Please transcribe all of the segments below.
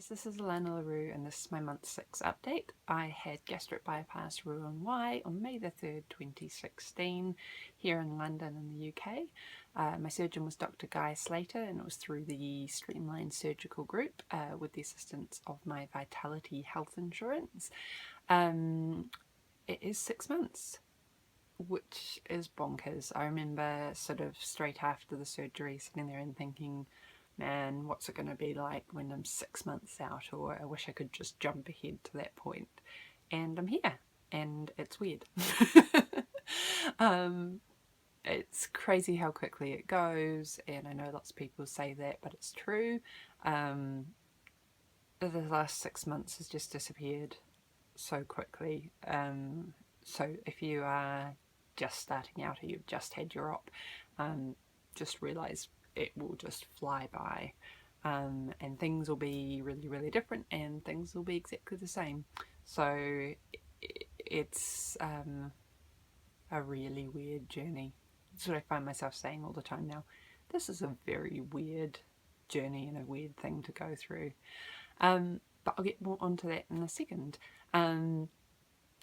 this is Alana LaRue and this is my month 6 update. I had gastric bypass RNY on May the 3rd, 2016 here in London in the UK. My surgeon was Dr. Guy Slater and it was through the Streamline surgical group with the assistance of my Vitality health insurance. It is 6 months, which is bonkers. I remember sort of straight after the surgery sitting there and thinking, man, what's it going to be like when I'm 6 months out, or I wish I could just jump ahead to that point. And I'm here, and it's weird. It's crazy how quickly it goes, and I know lots of people say that, but it's true. The last 6 months has just disappeared so quickly. So if you are just starting out or you've just had your op, just realise it will just fly by, and things will be really, really different, and things will be exactly the same. So it's a really weird journey. That's what I find myself saying all the time now. This is a very weird journey and a weird thing to go through. But I'll get more onto that in a second.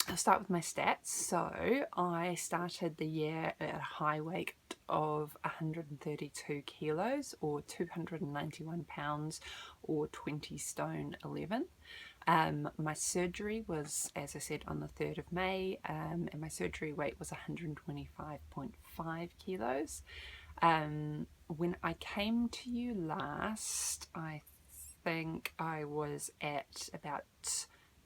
I'll start with my stats. So I started the year at a high weight of 132 kilos or 291 pounds or 20 stone 11. My surgery was, as I said, on the 3rd of May, and my surgery weight was 125.5 kilos. When I came to you last, I think I was at about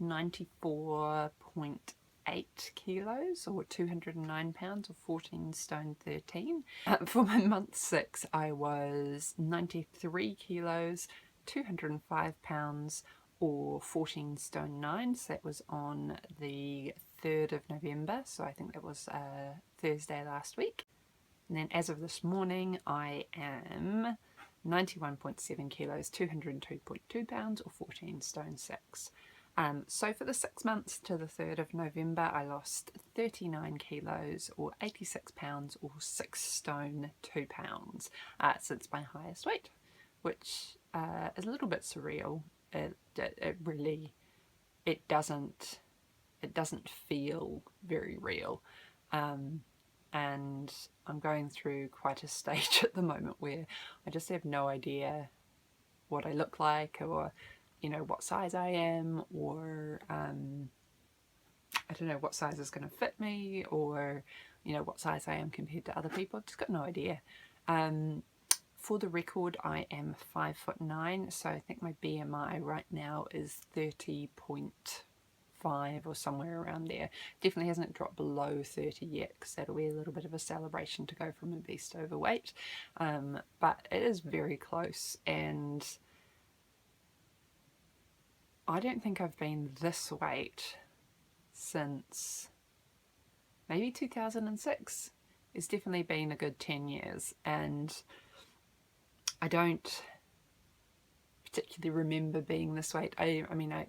94.8 kilos or 209 pounds or 14 stone 13. For my month 6 I was 93 kilos, 205 pounds or 14 stone 9. So that was on the 3rd of November, so I think that was Thursday last week. And then as of this morning I am 91.7 kilos, 202.2 pounds or 14 stone 6. So for the 6 months to the 3rd of November, I lost 39 kilos or 86 pounds or 6 stone 2 pounds since my highest weight, which is a little bit surreal. It doesn't feel very real. And I'm going through quite a stage at the moment where I just have no idea what I look like, or what size I am, or I don't know what size is going to fit me, or what size I am compared to other people. I've just got no idea. For the record, I am 5'9", so I think my BMI right now is 30.5 or somewhere around there. Definitely hasn't dropped below 30 yet, because that'll be a little bit of a celebration to go from obese to overweight. But it is very close, and I don't think I've been this weight since maybe 2006. It's definitely been a good 10 years, and I don't particularly remember being this weight. I mean, I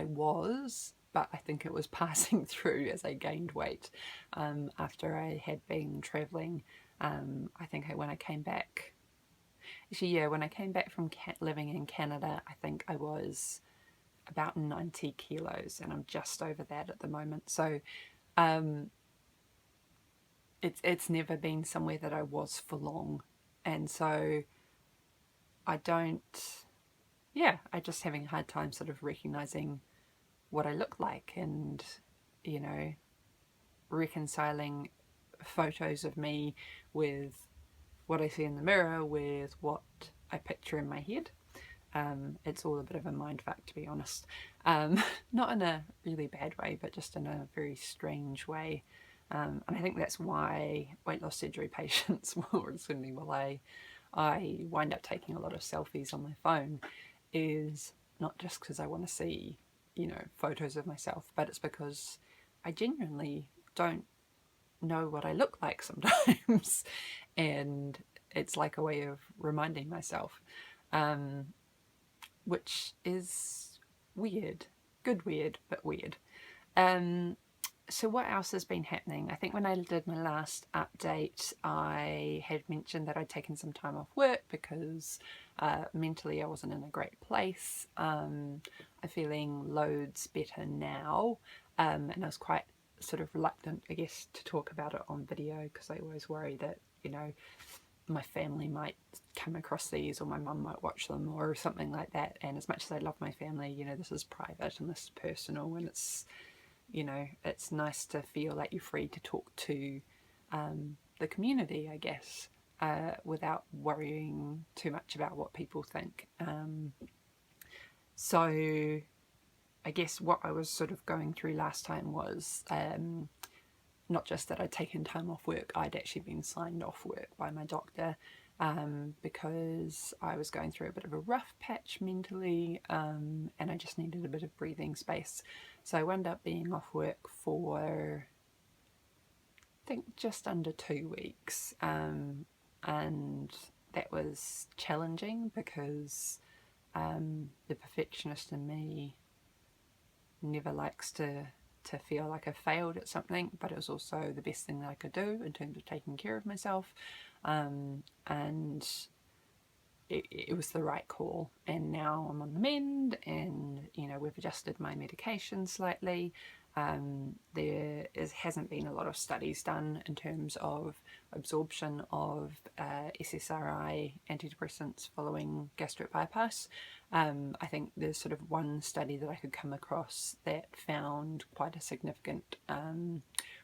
was, but I think it was passing through as I gained weight after I had been travelling. I think when I came back, when I came back from living in Canada, I think I was about 90 kilos, and I'm just over that at the moment. So it's never been somewhere that I was for long, and so I just having a hard time sort of recognizing what I look like, and reconciling photos of me with what I see in the mirror with what I picture in my head. It's all a bit of a mindfuck, to be honest. Not in a really bad way, but just in a very strange way. And I think that's why weight loss surgery patients, or certainly why I wind up taking a lot of selfies on my phone, is not just because I want to see, photos of myself, but it's because I genuinely don't know what I look like sometimes. And it's like a way of reminding myself. Which is weird. Good weird, but weird. So what else has been happening? I think when I did my last update, I had mentioned that I'd taken some time off work because mentally I wasn't in a great place. I'm feeling loads better now, and I was quite sort of reluctant, I guess, to talk about it on video because I always worry that, you know, my family might come across these, or my mum might watch them or something like that. And as much as I love my family, you know, this is private and this is personal, and it's, you know, it's nice to feel like you're free to talk to the community, I guess, without worrying too much about what people think. So I guess what I was sort of going through last time was not just that I'd taken time off work, I'd actually been signed off work by my doctor because I was going through a bit of a rough patch mentally, and I just needed a bit of breathing space. So I wound up being off work for, I think, just under 2 weeks, and that was challenging because the perfectionist in me never likes to feel like I failed at something, but it was also the best thing that I could do in terms of taking care of myself, and it was the right call. And now I'm on the mend, and you know, we've adjusted my medication slightly. Hasn't been a lot of studies done in terms of absorption of SSRI antidepressants following gastric bypass. I think there's sort of one study that I could come across that found quite a significant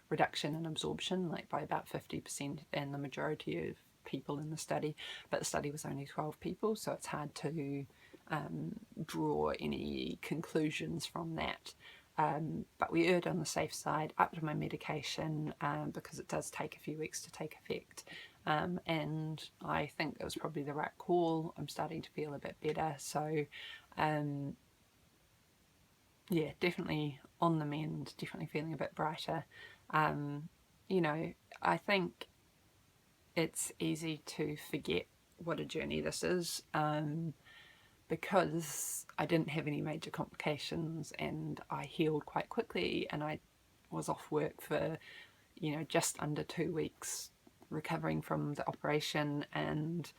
reduction in absorption, like by about 50%, and the majority of people in the study, but the study was only 12 people, so it's hard to draw any conclusions from that. But we erred on the safe side, upped my medication because it does take a few weeks to take effect, and I think it was probably the right call. I'm starting to feel a bit better, so yeah, definitely on the mend, definitely feeling a bit brighter. You know, I think it's easy to forget what a journey this is, because I didn't have any major complications and I healed quite quickly, and I was off work for, you know, just under 2 weeks recovering from the operation, and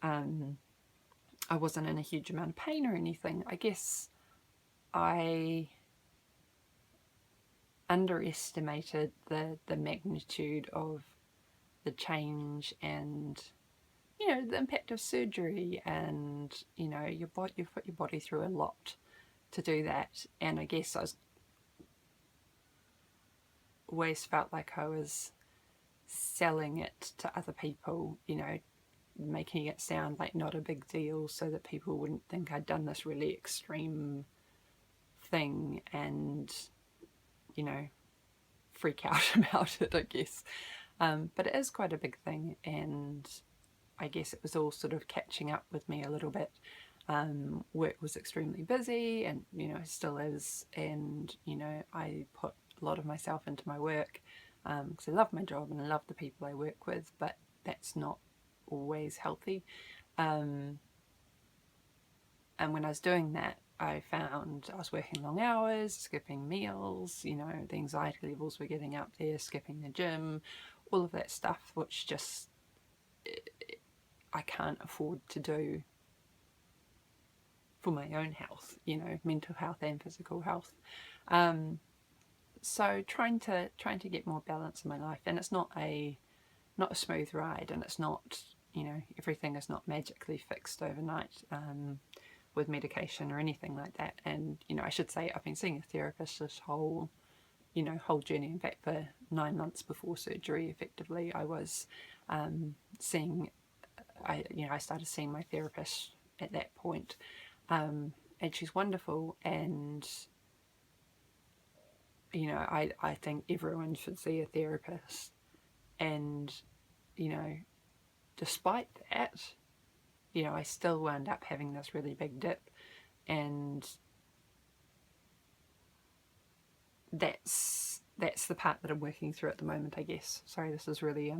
I wasn't in a huge amount of pain or anything. I guess I underestimated the magnitude of the change and, you know, the impact of surgery, and you know, you've put your body through a lot to do that. And I guess I always felt like I was selling it to other people, you know, making it sound like not a big deal so that people wouldn't think I'd done this really extreme thing and, you know, freak out about it, I guess. But it is quite a big thing, and I guess it was all sort of catching up with me a little bit. Work was extremely busy, and you know, still is, and you know, I put a lot of myself into my work because I love my job and I love the people I work with, but that's not always healthy. And when I was doing that, I found I was working long hours, skipping meals, you know, the anxiety levels were getting up there, skipping the gym, all of that stuff, which just I can't afford to do for my own health, you know, mental health and physical health. So trying to get more balance in my life, and it's not a smooth ride, and it's not, you know, everything is not magically fixed overnight with medication or anything like that. And you know, I should say I've been seeing a therapist this whole journey. In fact, for 9 months before surgery, effectively, I was seeing. I started seeing my therapist at that point, and she's wonderful. And you know, I think everyone should see a therapist. And you know, despite that, you know, I still wound up having this really big dip, and that's the part that I'm working through at the moment, I guess. Sorry, this is really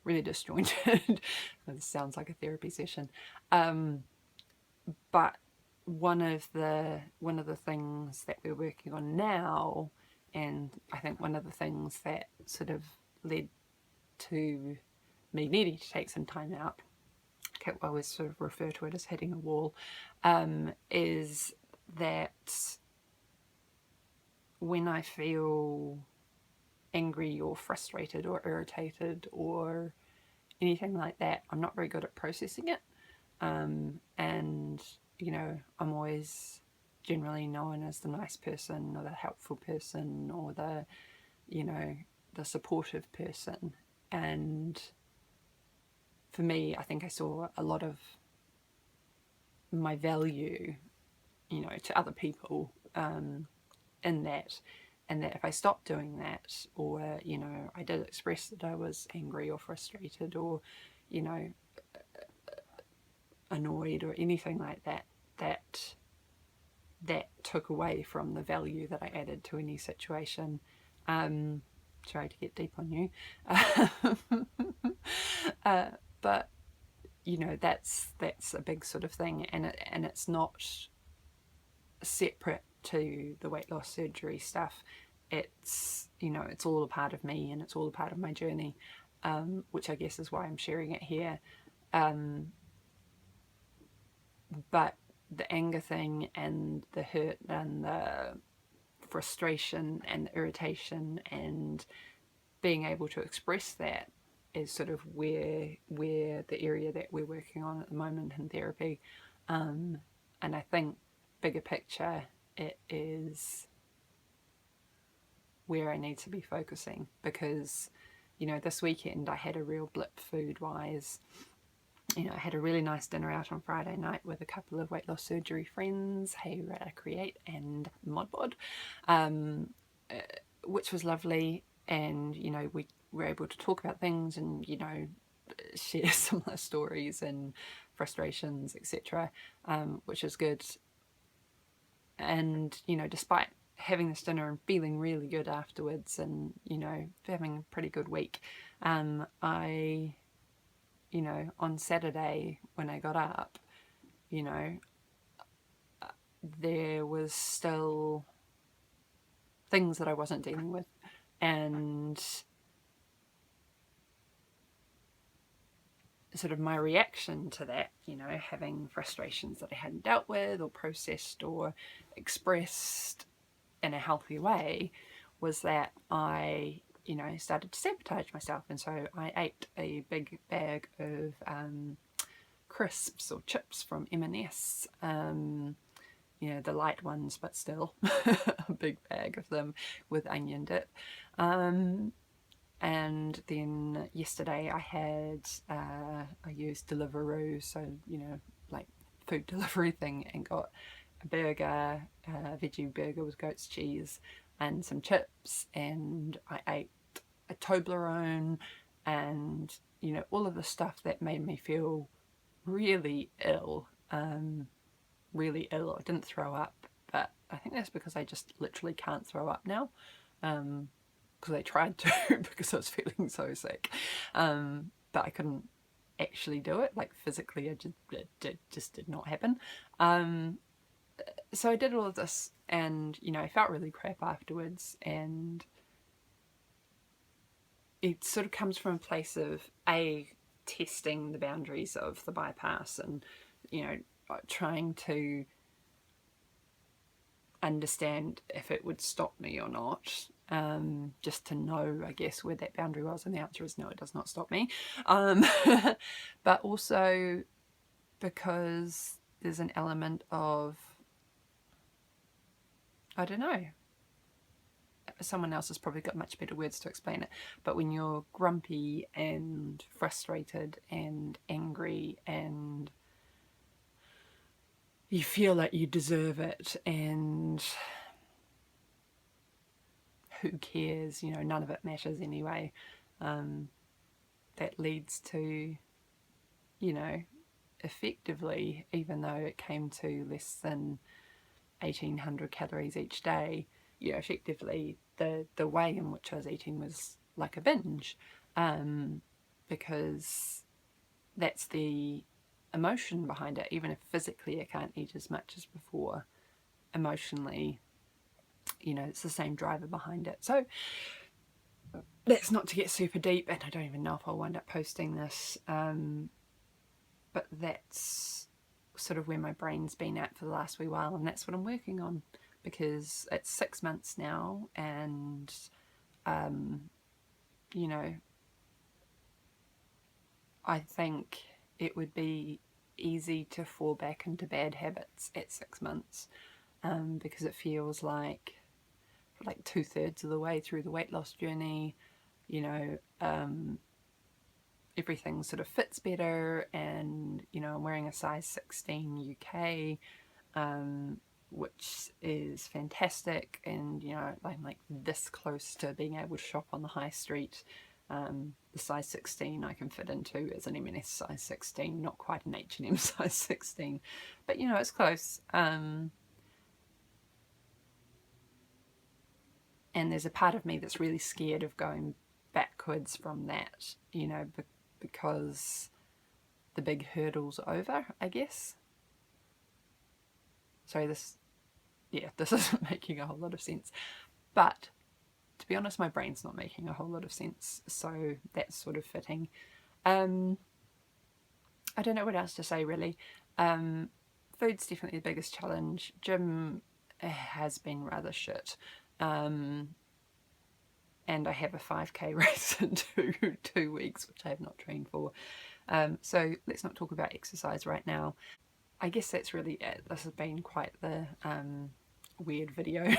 really disjointed. This sounds like a therapy session, but one of the things that we're working on now And I think one of the things that sort of led to me needing to take some time out, I always sort of refer to it as hitting a wall, is that when I feel angry or frustrated or irritated or anything like that, I'm not very good at processing it. And, you know, I'm always generally known as the nice person or the helpful person or the, you know, the supportive person. And for me, I think I saw a lot of my value, you know, to other people in that. And that if I stopped doing that, or, you know, I did express that I was angry or frustrated or, you know, annoyed or anything like that, that took away from the value that I added to any situation. Sorry to get deep on you. But, you know, that's a big sort of thing, and it's not separate to the weight loss surgery stuff. It's, you know, it's all a part of me and it's all a part of my journey, which I guess is why I'm sharing it here. But the anger thing and the hurt and the frustration and the irritation and being able to express that is sort of where the area that we're working on at the moment in therapy. And I think bigger picture, it is where I need to be focusing, because, you know, this weekend I had a real blip food wise. You know, I had a really nice dinner out on Friday night with a couple of weight loss surgery friends, Hey Rada Create and Modbod, which was lovely. And, you know, we were able to talk about things and, you know, share similar stories and frustrations, etc., which is good. And, you know, despite having this dinner and feeling really good afterwards and, you know, having a pretty good week, I, you know, on Saturday when I got up, you know, there was still things that I wasn't dealing with. And sort of my reaction to that, you know, having frustrations that I hadn't dealt with or processed or expressed in a healthy way, was that I, you know, started to sabotage myself. And so I ate a big bag of crisps or chips from M&S, you know, the light ones, but still a big bag of them with onion dip. And then yesterday I had, I used Deliveroo, so, you know, like food delivery thing, and got a burger, a veggie burger with goat's cheese and some chips, and I ate a Toblerone and, you know, all of the stuff that made me feel really ill, really ill. I didn't throw up, but I think that's because I just literally can't throw up now. Because I tried to because I was feeling so sick, but I couldn't actually do it, like physically. It just did not happen. So I did all of this, and, you know, I felt really crap afterwards, and it sort of comes from a place of testing the boundaries of the bypass, and, you know, trying to understand if it would stop me or not, just to know, I guess, where that boundary was, and the answer is no, it does not stop me. But also because there's an element of, I don't know, someone else has probably got much better words to explain it, but when you're grumpy and frustrated and angry and you feel like you deserve it and who cares, you know, none of it matters anyway, that leads to, you know, effectively, even though it came to less than 1,800 calories each day, you know, effectively the way in which I was eating was like a binge, because that's the emotion behind it. Even if physically I can't eat as much as before, emotionally you know, it's the same driver behind it. So that's not to get super deep, and I don't even know if I'll wind up posting this, but that's sort of where my brain's been at for the last wee while, and that's what I'm working on, because it's 6 months now, and you know, I think it would be easy to fall back into bad habits at 6 months, because it feels like 2/3 of the way through the weight loss journey, you know, everything sort of fits better, and you know, I'm wearing a size 16 UK, which is fantastic, and you know, I'm like this close to being able to shop on the high street. The size 16 I can fit into is an M&S size 16, not quite an H&M size 16, but you know, it's close. And there's a part of me that's really scared of going backwards from that, you know, because the big hurdle's over, I guess. Sorry, this isn't making a whole lot of sense, but to be honest, my brain's not making a whole lot of sense, so that's sort of fitting. I don't know what else to say, really. Food's definitely the biggest challenge. Gym has been rather shit. And I have a 5k race in two weeks, which I have not trained for. So let's not talk about exercise right now. I guess that's really it. This has been quite the weird video,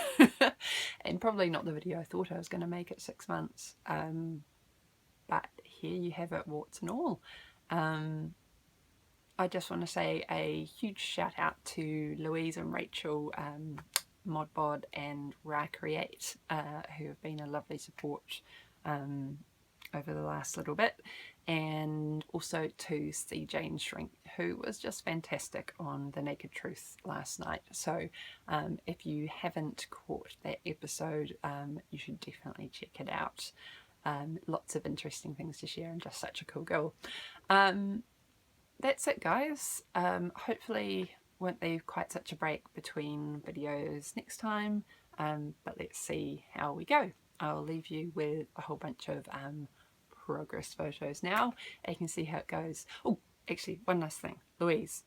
and probably not the video I thought I was going to make at 6 months. But here you have it, warts and all. I just want to say a huge shout out to Louise and Rachel, Modbod and Recreate, who have been a lovely support over the last little bit, and also to CJ and Shrink, who was just fantastic on The Naked Truth last night. So if you haven't caught that episode, you should definitely check it out. Lots of interesting things to share, and just such a cool girl. That's it, guys. Hopefully won't leave quite such a break between videos next time, but let's see how we go. I'll leave you with a whole bunch of progress photos now. You can see how it goes. Oh, actually, one last thing. Louise,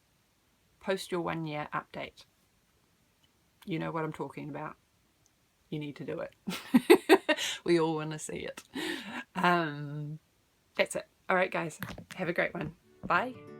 post your 1 year update. You know what I'm talking about. You need to do it. We all want to see it. That's it. All right, guys. Have a great one. Bye.